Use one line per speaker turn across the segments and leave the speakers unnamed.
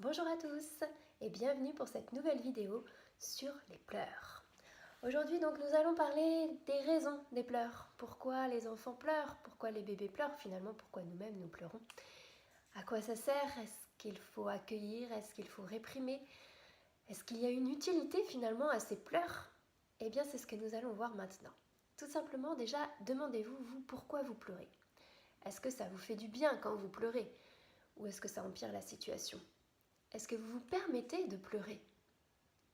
Bonjour à tous et bienvenue pour cette nouvelle vidéo sur les pleurs. Aujourd'hui donc nous allons parler des raisons des pleurs. Pourquoi les enfants pleurent, pourquoi les bébés pleurent, finalement pourquoi nous-mêmes nous pleurons. À quoi ça sert? Est-ce qu'il faut accueillir? Est-ce qu'il faut réprimer? Est-ce qu'il y a une utilité finalement à ces pleurs? Eh bien c'est ce que nous allons voir maintenant. Tout simplement déjà, demandez-vous pourquoi vous pleurez. Est-ce que ça vous fait du bien quand vous pleurez? Ou est-ce que ça empire la situation? Est-ce que vous vous permettez de pleurer?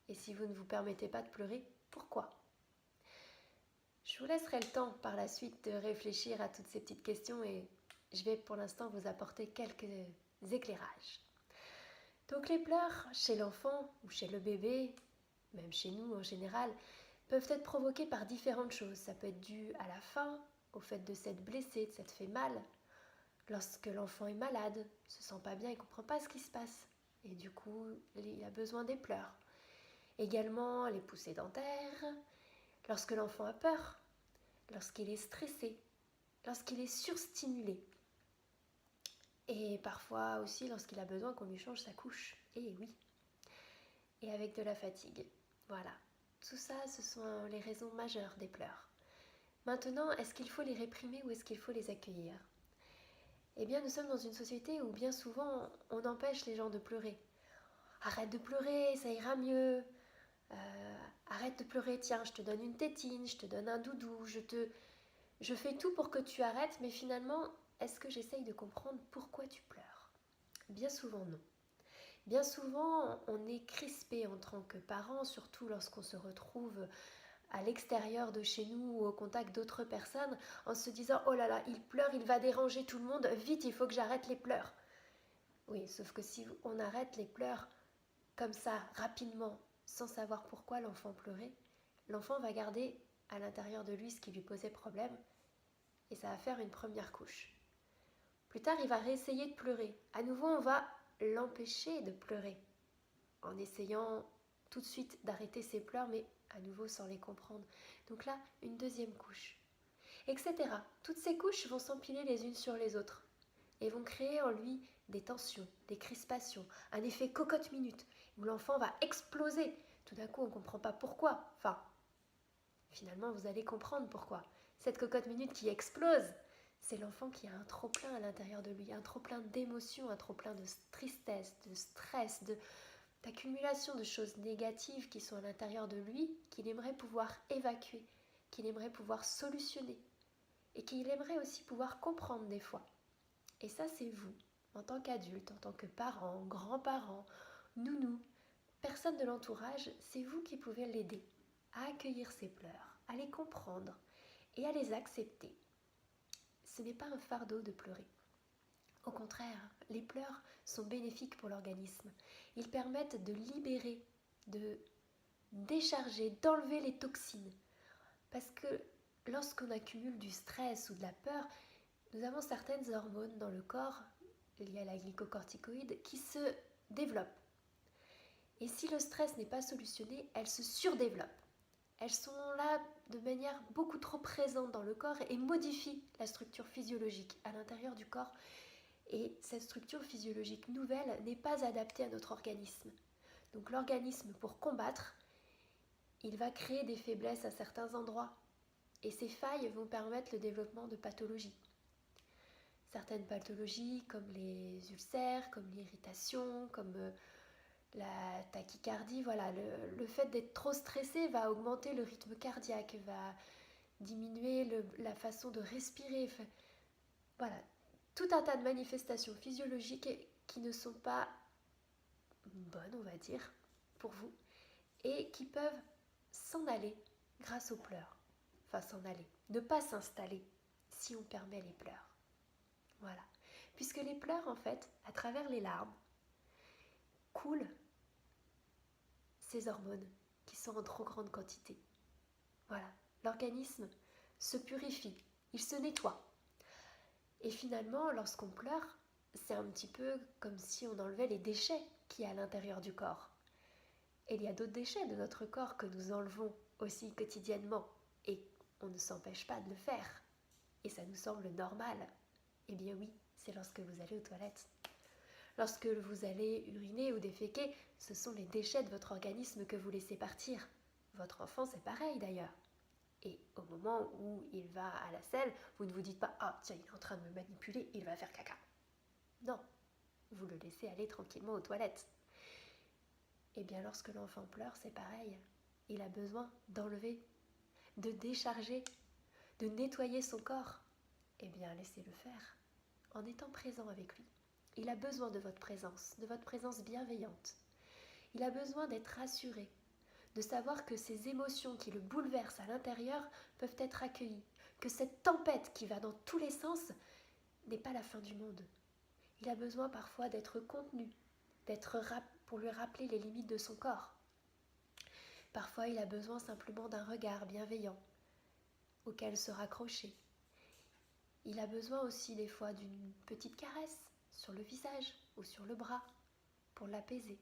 Et si vous ne vous permettez pas de pleurer, pourquoi? Je vous laisserai le temps par la suite de réfléchir à toutes ces petites questions et je vais pour l'instant vous apporter quelques éclairages. Donc les pleurs chez l'enfant ou chez le bébé, même chez nous en général, peuvent être provoqués par différentes choses. Ça peut être dû à la faim, au fait de s'être blessé, de s'être fait mal. Lorsque l'enfant est malade, ne se sent pas bien, il ne comprend pas ce qui se passe. Et du coup, il a besoin des pleurs. Également les poussées dentaires, lorsque l'enfant a peur, lorsqu'il est stressé, lorsqu'il est surstimulé. Et parfois aussi lorsqu'il a besoin qu'on lui change sa couche. Et oui. Et avec de la fatigue. Voilà. Tout ça, ce sont les raisons majeures des pleurs. Maintenant, est-ce qu'il faut les réprimer ou est-ce qu'il faut les accueillir? Eh bien, nous sommes dans une société où bien souvent, on empêche les gens de pleurer. Arrête de pleurer, ça ira mieux. Arrête de pleurer, tiens, je te donne une tétine, je te donne un doudou, je fais tout pour que tu arrêtes, mais finalement, est-ce que j'essaye de comprendre pourquoi tu pleures? Bien souvent, non. Bien souvent, on est crispé en tant que parent, surtout lorsqu'on se retrouve à l'extérieur de chez nous ou au contact d'autres personnes, en se disant « Oh là là, il pleure, il va déranger tout le monde, vite, il faut que j'arrête les pleurs !» Oui, sauf que si on arrête les pleurs comme ça, rapidement, sans savoir pourquoi l'enfant pleurait, l'enfant va garder à l'intérieur de lui ce qui lui posait problème et ça va faire une première couche. Plus tard, il va réessayer de pleurer. À nouveau, on va l'empêcher de pleurer en essayant tout de suite d'arrêter ses pleurs, mais à nouveau sans les comprendre. Donc là, une deuxième couche, etc. Toutes ces couches vont s'empiler les unes sur les autres et vont créer en lui des tensions, des crispations, un effet cocotte-minute où l'enfant va exploser. Tout d'un coup, on ne comprend pas pourquoi. Enfin, finalement, vous allez comprendre pourquoi. Cette cocotte-minute qui explose, c'est l'enfant qui a un trop-plein à l'intérieur de lui, un trop-plein d'émotions, un trop-plein de tristesse, de stress, d'accumulation de choses négatives qui sont à l'intérieur de lui, qu'il aimerait pouvoir évacuer, qu'il aimerait pouvoir solutionner et qu'il aimerait aussi pouvoir comprendre des fois. Et ça, c'est vous, en tant qu'adulte, en tant que parent, grand-parent, nounou, personne de l'entourage, c'est vous qui pouvez l'aider à accueillir ses pleurs, à les comprendre et à les accepter. Ce n'est pas un fardeau de pleurer. Au contraire, les pleurs sont bénéfiques pour l'organisme. Ils permettent de libérer, de décharger, d'enlever les toxines. Parce que lorsqu'on accumule du stress ou de la peur, nous avons certaines hormones dans le corps, liées à la glycocorticoïde, qui se développent. Et si le stress n'est pas solutionné, elles se surdéveloppent. Elles sont là de manière beaucoup trop présente dans le corps et modifient la structure physiologique à l'intérieur du corps. Et cette structure physiologique nouvelle n'est pas adaptée à notre organisme. Donc l'organisme, pour combattre, il va créer des faiblesses à certains endroits. Et ces failles vont permettre le développement de pathologies. Certaines pathologies comme les ulcères, comme l'irritation, comme la tachycardie, voilà, le fait d'être trop stressé va augmenter le rythme cardiaque, va diminuer la façon de respirer. Voilà, tout un tas de manifestations physiologiques qui ne sont pas bonnes, on va dire, pour vous, et qui peuvent s'en aller grâce aux pleurs. Enfin, s'en aller, ne pas s'installer si on permet les pleurs. Voilà. Puisque les pleurs, en fait, à travers les larmes, coulent ces hormones qui sont en trop grande quantité. Voilà. L'organisme se purifie, il se nettoie. Et finalement, lorsqu'on pleure, c'est un petit peu comme si on enlevait les déchets qu'il y a à l'intérieur du corps. Et il y a d'autres déchets de notre corps que nous enlevons aussi quotidiennement. Et on ne s'empêche pas de le faire. Et ça nous semble normal. Eh bien oui, c'est lorsque vous allez aux toilettes. Lorsque vous allez uriner ou déféquer, ce sont les déchets de votre organisme que vous laissez partir. Votre enfant, c'est pareil d'ailleurs. Et au moment où il va à la selle, vous ne vous dites pas « Ah, tiens, il est en train de me manipuler, il va faire caca ». Non, vous le laissez aller tranquillement aux toilettes. Et bien lorsque l'enfant pleure, c'est pareil. Il a besoin d'enlever, de décharger, de nettoyer son corps. Eh bien laissez-le faire, en étant présent avec lui. Il a besoin de votre présence bienveillante. Il a besoin d'être rassuré, de savoir que ces émotions qui le bouleversent à l'intérieur peuvent être accueillies, que cette tempête qui va dans tous les sens n'est pas la fin du monde. Il a besoin parfois d'être contenu, pour lui rappeler les limites de son corps. Parfois, il a besoin simplement d'un regard bienveillant auquel se raccrocher. Il a besoin aussi des fois d'une petite caresse sur le visage ou sur le bras pour l'apaiser.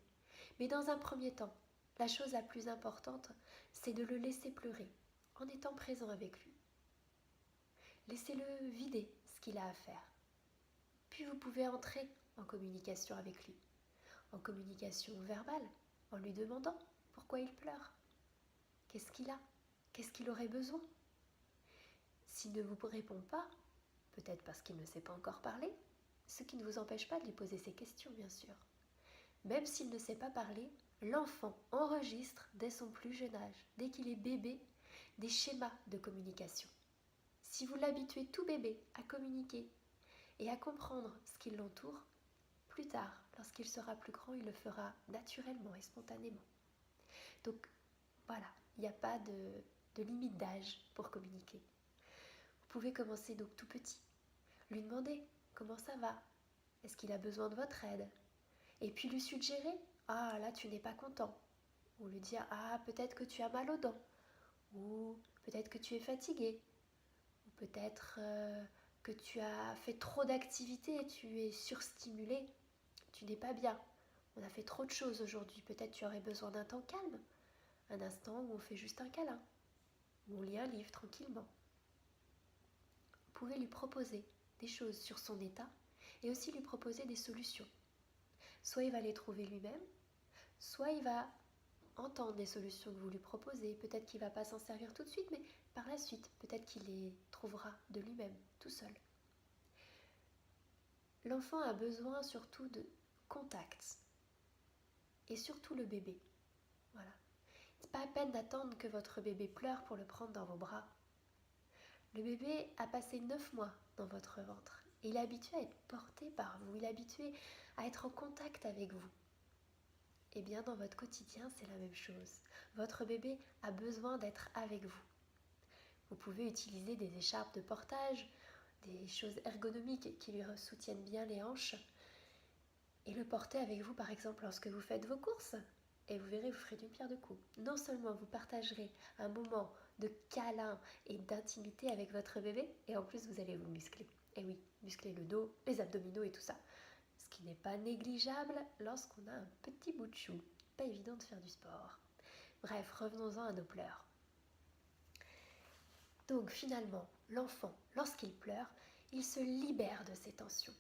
Mais dans un premier temps, la chose la plus importante, c'est de le laisser pleurer en étant présent avec lui. Laissez-le vider ce qu'il a à faire. Puis vous pouvez entrer en communication avec lui, en communication verbale, en lui demandant pourquoi il pleure. Qu'est-ce qu'il a? Qu'est-ce qu'il aurait besoin? S'il ne vous répond pas, peut-être parce qu'il ne sait pas encore parler, ce qui ne vous empêche pas de lui poser ces questions, bien sûr. Même s'il ne sait pas parler, l'enfant enregistre dès son plus jeune âge, dès qu'il est bébé, des schémas de communication. Si vous l'habituez tout bébé à communiquer et à comprendre ce qui l'entoure, plus tard, lorsqu'il sera plus grand, il le fera naturellement et spontanément. Donc voilà, il n'y a pas de limite d'âge pour communiquer. Vous pouvez commencer donc tout petit, lui demander comment ça va, est-ce qu'il a besoin de votre aide, et puis lui suggérer « Ah, là, tu n'es pas content », ou lui dire « Ah, peut-être que tu as mal aux dents », ou peut-être que tu es fatigué, ou peut-être que tu as fait trop d'activités et tu es surstimulé, tu n'es pas bien, on a fait trop de choses aujourd'hui, peut-être tu aurais besoin d'un temps calme, un instant où on fait juste un câlin, où on lit un livre tranquillement. Vous pouvez lui proposer des choses sur son état et aussi lui proposer des solutions. Soit il va les trouver lui-même, soit il va entendre des solutions que vous lui proposez. Peut-être qu'il ne va pas s'en servir tout de suite, mais par la suite, peut-être qu'il les trouvera de lui-même, tout seul. L'enfant a besoin surtout de contact, et surtout le bébé. Voilà. C'est pas à peine d'attendre que votre bébé pleure pour le prendre dans vos bras. Le bébé a passé 9 mois dans votre ventre. Et il est habitué à être porté par vous, il est habitué à être en contact avec vous. Eh bien, dans votre quotidien, c'est la même chose. Votre bébé a besoin d'être avec vous. Vous pouvez utiliser des écharpes de portage, des choses ergonomiques qui lui soutiennent bien les hanches et le porter avec vous, par exemple, lorsque vous faites vos courses. Et vous verrez, vous ferez d'une pierre deux coups. Non seulement vous partagerez un moment de câlin et d'intimité avec votre bébé, et en plus vous allez vous muscler. Et oui, muscler le dos, les abdominaux et tout ça. Ce qui n'est pas négligeable lorsqu'on a un petit bout de chou. Pas évident de faire du sport. Bref, revenons-en à nos pleurs. Donc finalement, l'enfant, lorsqu'il pleure, il se libère de ses tensions.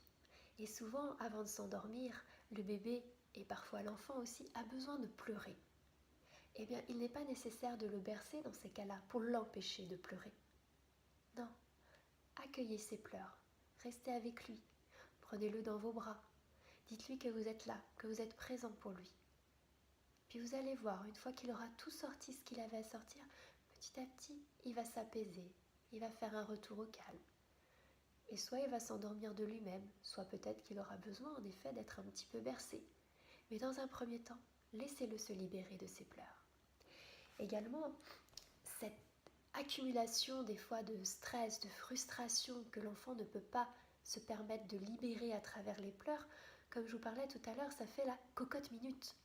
Et souvent, avant de s'endormir, le bébé, et parfois l'enfant aussi, a besoin de pleurer. Eh bien, il n'est pas nécessaire de le bercer dans ces cas-là pour l'empêcher de pleurer. Non, accueillez ses pleurs, restez avec lui, prenez-le dans vos bras, dites-lui que vous êtes là, que vous êtes présent pour lui. Puis vous allez voir, une fois qu'il aura tout sorti ce qu'il avait à sortir, petit à petit, il va s'apaiser, il va faire un retour au calme. Et soit il va s'endormir de lui-même, soit peut-être qu'il aura besoin en effet d'être un petit peu bercé. Mais dans un premier temps, laissez-le se libérer de ses pleurs. Également, cette accumulation des fois de stress, de frustration que l'enfant ne peut pas se permettre de libérer à travers les pleurs, comme je vous parlais tout à l'heure, ça fait la cocotte minute.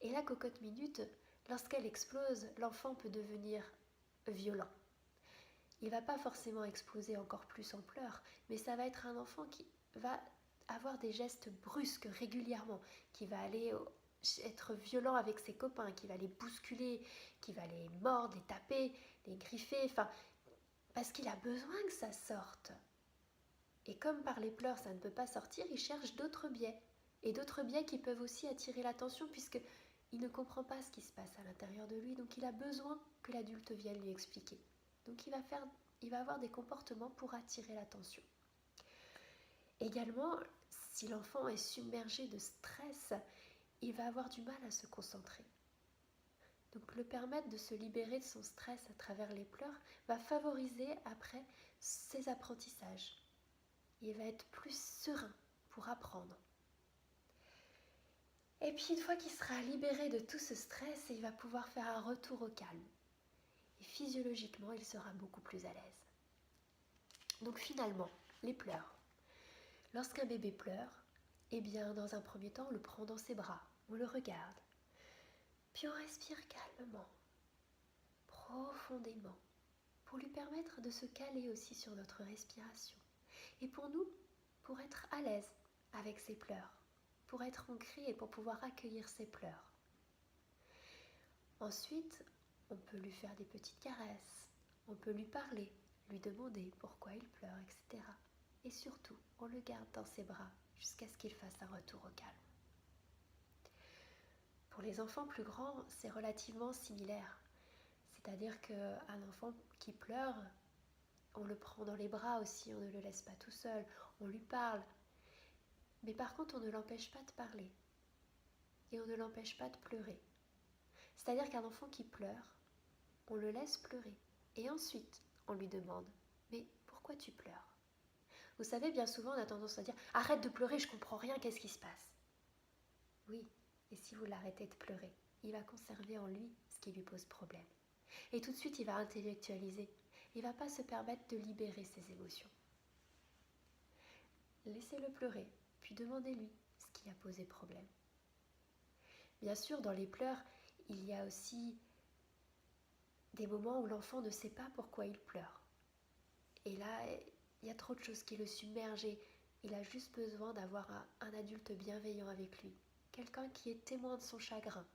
Et la cocotte minute, lorsqu'elle explose, l'enfant peut devenir violent. Il ne va pas forcément exploser encore plus en pleurs, mais ça va être un enfant qui va avoir des gestes brusques régulièrement, qui va aller être violent avec ses copains, qui va les bousculer, qui va les mordre, les taper, les griffer, enfin, parce qu'il a besoin que ça sorte. Et comme par les pleurs ça ne peut pas sortir, il cherche d'autres biais. Et d'autres biais qui peuvent aussi attirer l'attention puisqu'il ne comprend pas ce qui se passe à l'intérieur de lui, donc il a besoin que l'adulte vienne lui expliquer. Donc il va avoir des comportements pour attirer l'attention. Également, si l'enfant est submergé de stress, il va avoir du mal à se concentrer. Donc le permettre de se libérer de son stress à travers les pleurs va favoriser après ses apprentissages. Il va être plus serein pour apprendre. Et puis une fois qu'il sera libéré de tout ce stress, il va pouvoir faire un retour au calme. Et physiologiquement, il sera beaucoup plus à l'aise. Donc finalement, les pleurs. Lorsqu'un bébé pleure, eh bien dans un premier temps, on le prend dans ses bras, on le regarde. Puis on respire calmement, profondément, pour lui permettre de se caler aussi sur notre respiration. Et pour nous, pour être à l'aise avec ses pleurs, pour être ancré et pour pouvoir accueillir ses pleurs. Ensuite, on peut lui faire des petites caresses, on peut lui parler, lui demander pourquoi il pleure, etc. Et surtout, on le garde dans ses bras jusqu'à ce qu'il fasse un retour au calme. Pour les enfants plus grands, c'est relativement similaire. C'est-à-dire qu'un enfant qui pleure, on le prend dans les bras aussi, on ne le laisse pas tout seul, on lui parle. Mais par contre, on ne l'empêche pas de parler et on ne l'empêche pas de pleurer. C'est-à-dire qu'un enfant qui pleure, on le laisse pleurer et ensuite, on lui demande « Mais pourquoi tu pleures ?» Vous savez, bien souvent, on a tendance à dire « Arrête de pleurer, je comprends rien, qu'est-ce qui se passe ?» Oui, et si vous l'arrêtez de pleurer, il va conserver en lui ce qui lui pose problème. Et tout de suite, il va intellectualiser. Il ne va pas se permettre de libérer ses émotions. Laissez-le pleurer, puis demandez-lui ce qui a posé problème. Bien sûr, dans les pleurs, il y a aussi des moments où l'enfant ne sait pas pourquoi il pleure. Et là, il y a trop de choses qui le submergent et il a juste besoin d'avoir un adulte bienveillant avec lui. Quelqu'un qui est témoin de son chagrin,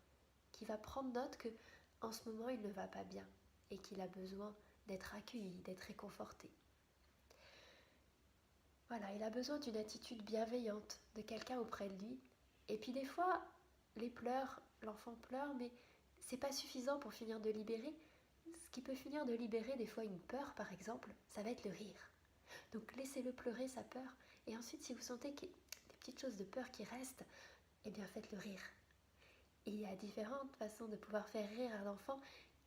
qui va prendre note que en ce moment il ne va pas bien et qu'il a besoin d'être accueilli, d'être réconforté. Voilà, il a besoin d'une attitude bienveillante, de quelqu'un auprès de lui. Et puis des fois, les pleurs, l'enfant pleure, mais c'est pas suffisant pour finir de libérer. Ce qui peut finir de libérer des fois une peur, par exemple, ça va être le rire. Donc laissez-le pleurer sa peur. Et ensuite, si vous sentez qu'il y a des petites choses de peur qui restent, eh bien faites-le rire. Et il y a différentes façons de pouvoir faire rire un enfant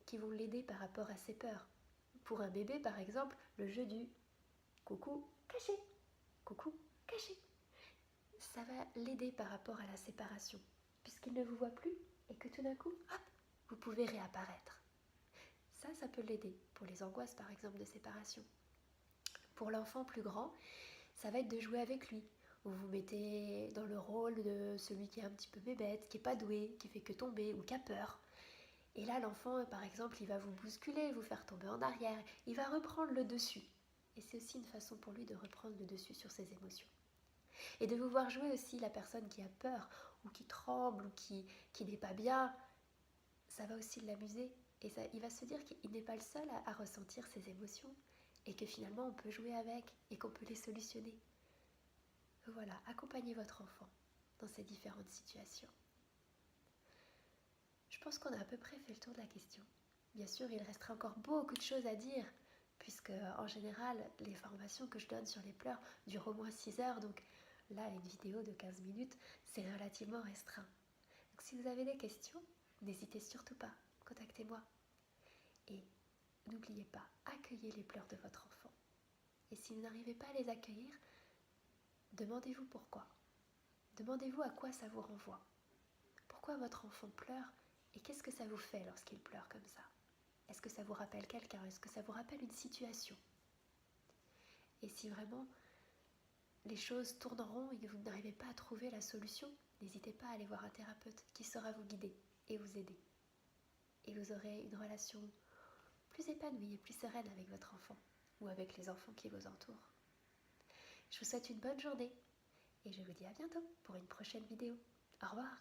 qui vont l'aider par rapport à ses peurs. Pour un bébé, par exemple, le jeu du coucou caché, coucou caché. Ça va l'aider par rapport à la séparation, puisqu'il ne vous voit plus et que tout d'un coup, hop, vous pouvez réapparaître. Ça peut l'aider pour les angoisses, par exemple, de séparation. Pour l'enfant plus grand, ça va être de jouer avec lui. Vous vous mettez dans le rôle de celui qui est un petit peu bébête, qui n'est pas doué, qui fait que tomber ou qui a peur. Et là, l'enfant, par exemple, il va vous bousculer, vous faire tomber en arrière. Il va reprendre le dessus. Et c'est aussi une façon pour lui de reprendre le dessus sur ses émotions. Et de vous voir jouer aussi la personne qui a peur ou qui tremble ou qui n'est pas bien, ça va aussi l'amuser. Et ça, il va se dire qu'il n'est pas le seul à ressentir ses émotions et que finalement on peut jouer avec et qu'on peut les solutionner. Voilà, accompagnez votre enfant dans ces différentes situations. Je pense qu'on a à peu près fait le tour de la question. Bien sûr, il restera encore beaucoup de choses à dire, puisque en général, les formations que je donne sur les pleurs durent au moins 6 heures, donc là, une vidéo de 15 minutes, c'est relativement restreint. Donc si vous avez des questions, n'hésitez surtout pas, contactez-moi. Et n'oubliez pas, accueillez les pleurs de votre enfant. Et si vous n'arrivez pas à les accueillir, demandez-vous pourquoi. Demandez-vous à quoi ça vous renvoie. Pourquoi votre enfant pleure et qu'est-ce que ça vous fait lorsqu'il pleure comme ça? Est-ce que ça vous rappelle quelqu'un? Est-ce que ça vous rappelle une situation? Et si vraiment les choses tournent en rond et que vous n'arrivez pas à trouver la solution, n'hésitez pas à aller voir un thérapeute qui saura vous guider et vous aider. Et vous aurez une relation plus épanouie et plus sereine avec votre enfant ou avec les enfants qui vous entourent. Je vous souhaite une bonne journée et je vous dis à bientôt pour une prochaine vidéo. Au revoir!